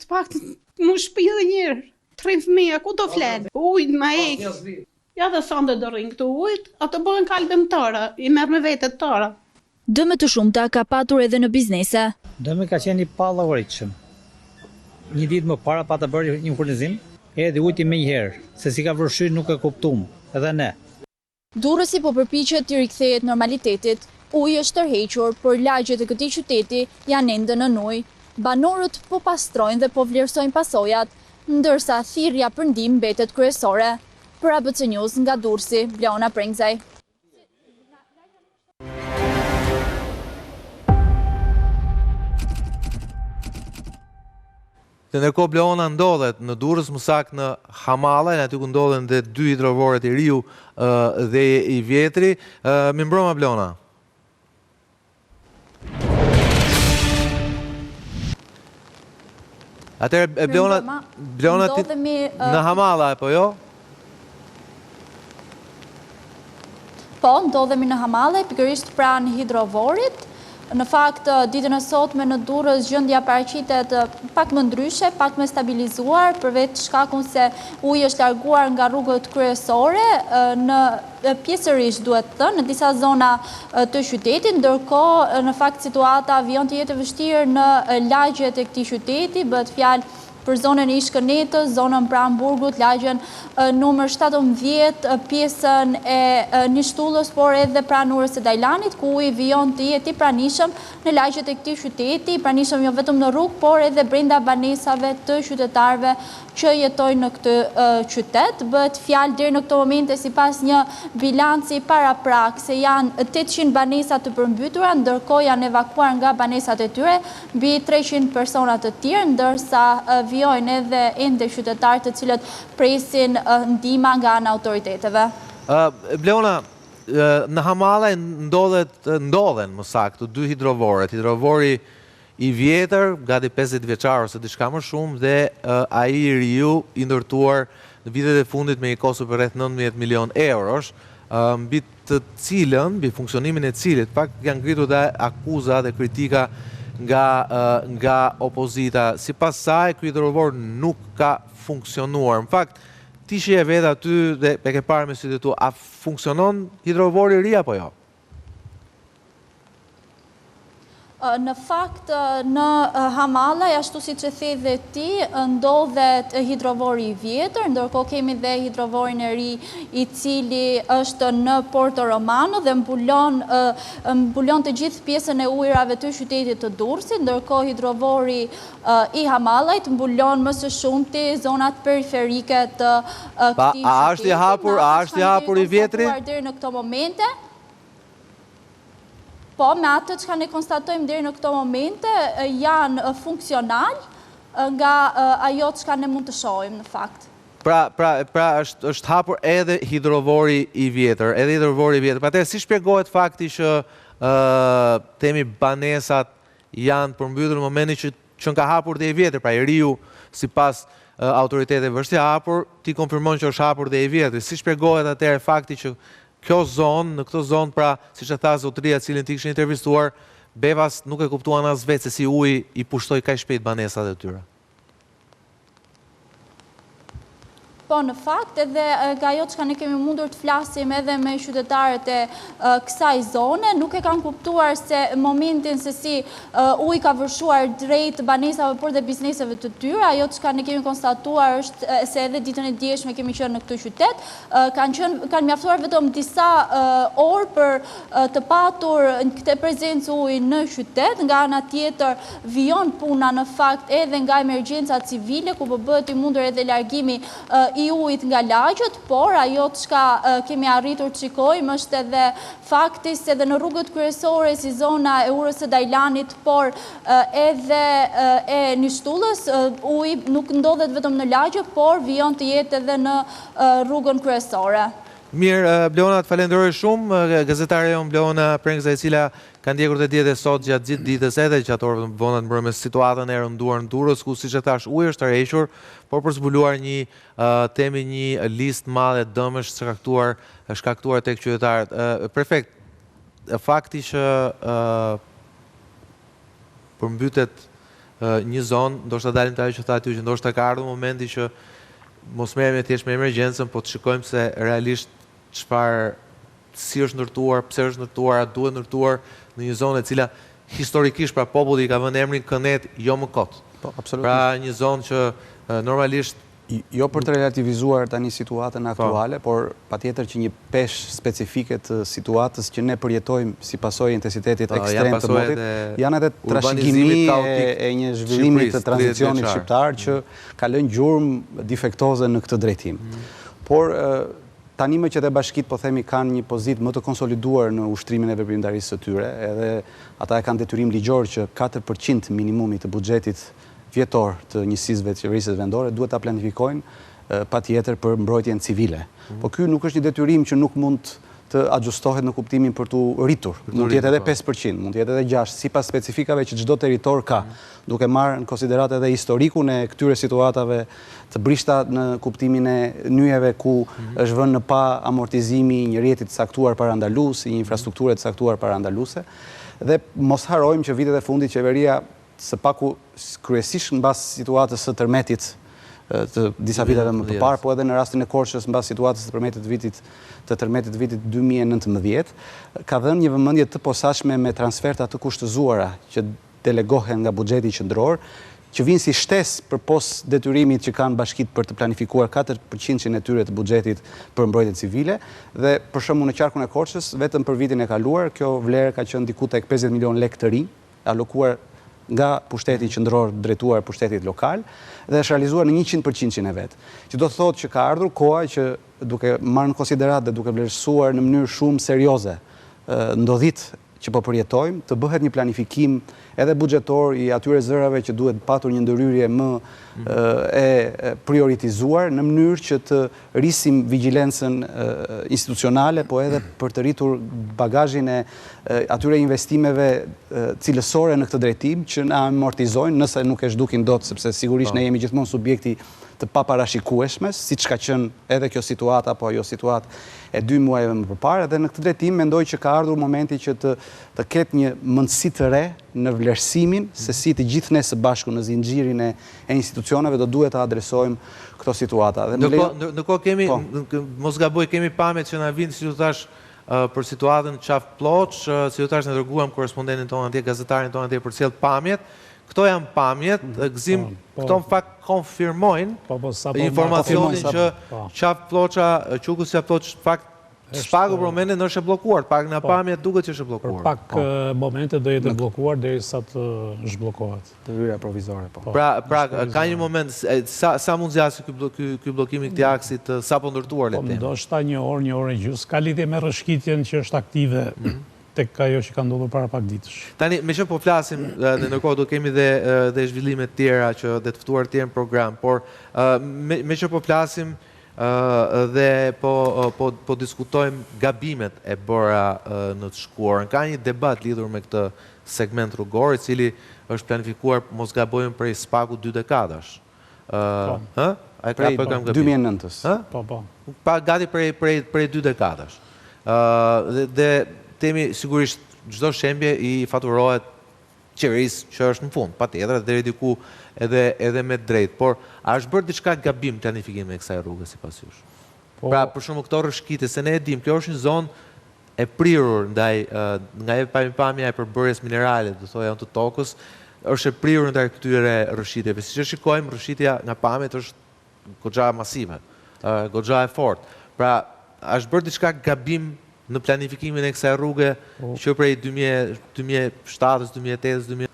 Të pak më shpi dhe njërë. 3 fëmija, ku do flenë? Ujtë ma ek. Ja dhe sonde do rinë këtu ujtë, ato bëhen kalbim tëra, i merë me vetet tëra. Dëme të shumta ka patur edhe në biznese. Dëme ka qenë i pallavëritshëm. Një ditë më para pa të bërë një furnizim, edhe ujti më njëherë, se si ka vërshyrë nuk e kuptuam, edhe ne. Durrësi po përpiqet të rikthehet normalitetit. Uji është tërhequr, por lagjet e këtij qyteti janë ende në ujë. Banorët po pastrojnë dhe po vlerësojnë pasojat, ndërsa thirrja për ndihmë mbetet kryesore. Për ABC News nga Durrësi, Bleona Prengzaj. Të ndërkohë Bleona ndodhet në Durrës, më saktë në Hamallaj, aty ku ndodhen dhe 2 hidrovorët i riu dhe i vjetri. Mi mbroma Bleona. Atëherë Bleona në Hamallaj, po jo? Po, ndodhemi në Hamallaj, pikërisht pranë hidrovorit. Në fakt, ditën e sotme në Durrës gjendja paraqitet pak më ndryshe, pak më stabilizuar, përveç shkakun se uji është larguar nga rrugët kryesore, në pjesërisht duhet të thënë, në disa zona të qytetit, ndërkohë në fakt situata vjen të jetë e vështirë në lagjet e këtij qyteti, bëhet fjalë për zonën e Ish-Kënetës, zonën pranë Burgut, lagjen numër 17, pjesën e Nishtullës, por edhe pranurës së Dajlanit, ku uji vijon të jetë i pranishëm në lagjet e këtij qyteti, i pranishëm jo vetëm në rrugë, por edhe brenda banesave të qytetarëve që jetojnë në këtë qytet. Bëhet fjalë deri në këtë moment sipas një bilanci paraprak se janë 800 banesa të përmbytura, ndërkohë janë evakuar nga banesat e tyre mbi 300 persona të tjerë, ndërsa vijojnë edhe ende qytetarë të cilët presin ndihmë nga ana autoriteteve. Bleona, në Hamallaj ndodhen më saktë 2 hidrovorët. Hidrovori i vjetër, gati 50 vjeçar ose diçka më shumë, dhe ai i riu i ndërtuar në vitet e fundit me një kostur për rreth 19 milion eurosh, mbi të cilën, mbi funksionimin e cilit, pak janë ngritur dhe akuza dhe kritika nga opozita. Sipas saj, ky hidrovor nuk ka funksionuar. Në fakt, ti shije vetë aty dhe e ke parë me sytë tu, a funksionon hidrovori i ri apo jo? Në fakt, në Hamallaj, ashtu si që the dhe ti, ndodhet hidrovori i vjetër, ndërkohë kemi dhe hidrovorin e ri i cili është në Porto Romano dhe mbulon të gjithë pjesën e ujrave të qytetit të Durrësit, ndërkohë hidrovori i Hamallajt mbulon më së shumti zonat periferike të këtij qyteti. A është i hapur i vjetri? Deri në këto momente. Po, me atë që ne konstatojmë deri në këto momente, janë funksional nga ajo që ne mund të shohim në fakt. Pra është hapur edhe hidrovori i vjetër, Atëherë si shpjegohet fakti që temi banesat janë përmbytur në momentin që ka hapur dhe i vjetër, pra i riu sipas autoriteteve është i hapur, ti konfirmon që është hapur dhe i vjetër. Si shpjegohet atëherë fakti që kjo zonë, në këtë zonë, pra, si që tha zotëria cilin ti këshin intervistuar, bevas nuk e kuptuan as vetë se si uji i pushtoi kaq shpejt banesat e tyre? Po, në fakt, edhe nga ajo që ne kemi mundur të flasim edhe me qytetarët e kësaj zone, nuk e kanë kuptuar se momentin se si uji ka vërshuar drejt banesave por dhe bizneseve të tyre. Ajo që ne kemi konstatuar është se edhe ditën e djeshme kemi qenë në këtë qytet, kanë mjaftuar vetëm disa orë për të patur këtë prezencë uji në qytet, nga ana tjetër vijon puna në fakt edhe nga emergjenca civile, ku po bëhet i mundur edhe largimi i ujit nga lagjet, por ajo që kemi arritur të shikojmë është edhe fakti se edhe në rrugët kryesore si zona e urës së Dajlanit, por edhe e Nishtullës, uji nuk ndodhet vetëm në lagje, por vijon të jetë edhe në rrugën kryesore. Mirë, Bleona, të falenderoj shumë, gazetare jonë Bleona Prengzaj, e cila ka ndjekur të diet e sot gjatë gjithë ditës edhe gjatë orëve të vonat mbrëmjes situatën e rënduar në Durrës, ku siç e thash uji është tërhequr, por për zbuluar një listë madhe dëmësh shkaktuar tek qytetarët. Prefekt, fakti që përmbytet një zonë, ndoshta dalim të ajo që tha aty, që ndoshta ka ardhur momenti që mos merrem thjesht me emergjencën, po të shikojmë se realisht si është ndërtuar, pse është ndërtuar, a duhet ndërtuar në një zonë e cila historikisht pra populli ka vënë emrin Kënet, jo më kot. Po, absolutisht. Pra një zonë që normalisht jo për të relativizuar tani situatën aktuale, por patjetër që një peshë specifike të situatës që ne përjetojmë si pasojë intensitetit ekstrem të motit, janë edhe trashëgimi e një zhvillimi të tranzicionit shqiptar që ka lënë gjurmë defektoze në këtë drejtim. Por tani më që dhe bashkit, po themi, kanë një pozitë më të konsoliduar në ushtrimin e veprimtarisë së tyre, edhe ata e kanë detyrim ligjor që 4% minimumi të buxhetit vjetor të njësisëve të qeverisë vendore duhet ta planifikojnë patjetër për mbrojtjen civile. Po ky nuk është një detyrim që nuk mund të ajustohet në kuptimin për tu rritur. Mund të jetë edhe 5%, mund të jetë edhe 6%, sipas specifikave që çdo territor ka, duke marrë në konsiderat edhe historikun e këtyre situatave të brishta në kuptimin e nyjeve ku është vënë në pa amortizimi një rrjeti të caktuar parandalues, një infrastrukture të caktuar parandaluese, dhe mos harrojmë që vitet e fundit qeveria së paku kryesisht mbas situatës së tërmetit të disa viteve më parë, po edhe në rastin e Korçës mbas situatës të tërmetit vitit 2019, ka dhënë një vëmendje të posaçme me transferta të kushtëzuara që delegohen nga buxheti qendror, që vinë si shtesë përpos detyrimit që kanë bashkitë për të planifikuar 4% e tyre të buxhetit për mbrojtje civile, dhe për shembull në qarkun e Korçës, vetëm për vitin e kaluar, kjo vlerë ka qenë diku tek 50 milion lekë të rinj, alokuar nga pushteti qendror drejtuar pushtetit lokal dhe është realizuar në 100% e vet. Që do të thotë që ka ardhur koha që duke marrë në konsiderat dhe duke vlerësuar në mënyrë shumë serioze ndodhit që po përjetojmë, të bëhet një planifikim edhe buxhetor i atyre zërave që duhet patur një ndërhyrje më e prioritizuar në mënyrë që të rrisim vigjilencën institucionale, po edhe për të rritur bagazhin e atyre investimeve cilësore në këtë drejtim që na amortizojnë nëse nuk e zhdukin dot, sepse sigurisht ne jemi gjithmonë subjekti të paparashikueshme, siç ka qenë edhe kjo situatë apo ajo situatë e 2 muajve më përpara, dhe në këtë drejtim mendoj që ka ardhur momenti që të ketë një mundësi të re në vlerësimin se si të gjithë ne së bashku në zinxhirin e institucioneve do duhet të adresojmë këto situata. Ndërkohë kemi, mos gaboj, kemi pamjet që na vijnë, si ju thash, për situatën qafë ploç, si ju thash, ne dërguam korespondentin tonë atje, gazetarin tonë atje për cilët pamjet. Këto janë pamjet, Gëzim, këto në fakt konfirmojnë informacionin që qafë ploça, Qukës qafë ploç, fakt, shpagu për momentin është e bllokuar, pak nga pamjet duket që është e bllokuar. Për pak momente do jetë bllokuar derisa të zhbllokohet. Ndërhyrja provizore, po. Pra, ka një moment, sa mund zgjasë ky bllokim i këtij aksit, sa po ndërtuar le të them? Ndoshta një orë e gjysmë, ka lidhje me rrëshqitjen që është aktive tek ajo që ka ndodhur para pak ditësh. Tani, me që po flasim, dhe ndërkohë do kemi dhe zhvillimet tjera që dhe të ftuar tjerë në program, por me që po flasim dhe po diskutojmë gabimet e bëra në të shkuarën. Ka një debat lidhur me këtë segment rrugor, i cili është planifikuar, mos gabojmë, prej spaku 2 dekadash. Prej 2009-ës. Gati prej 2 dekadash. Dhe temi sigurisht çdo shembje i faturohet qeverisë që është në fund, patjetër deri diku edhe me drejt, por a është bërë diçka gabim planifikimi e kësaj rruge sipas jush? Pra, për shembull këto rrëshqitje, se ne e dim, kjo është një zonë e prirur ndaj nga pamja e përbërjes minerale, do thoya të tokës, është e prirur ndaj këtyre rrëshqitjeve. Siç e shikojmë, rrëshqitja nga pamjet është goxha masive, goxha e fortë. Pra, a është bërë diçka gabim në planifikimin e kësaj rruge që prej 2007-2008-2009?